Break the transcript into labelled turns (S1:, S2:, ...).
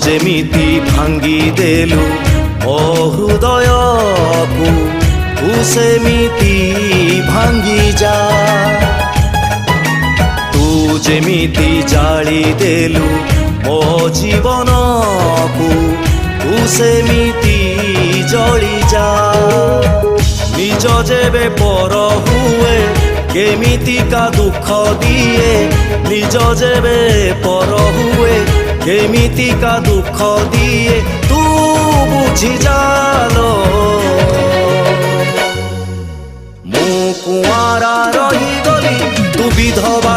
S1: ଯେମିତି ଭାଙ୍ଗି ଦେଲୁ ମୋ ହୃଦୟକୁ ତୁ ସେମିତି ଭାଙ୍ଗି ଯା। ତୁ ଯେମିତି ଜାଳି ଦେଲୁ ମୋ ଜୀବନକୁ ତୁ ସେମିତି ଜଳି ଯା। ନିଜ ଯେବେ ପର ହୁଏ କେମିତିକା ଦୁଃଖ ଦିଏ, ନିଜ ଯେବେ ପର ହୁଏ କେମିତିକା ଦୁଃଖ ଦିଏ ତୁ ବୁଝି ଜାଲୋ। ମୁଁ କୁଆଁରା ରହିଗଲି ତୁ ବିଧବା।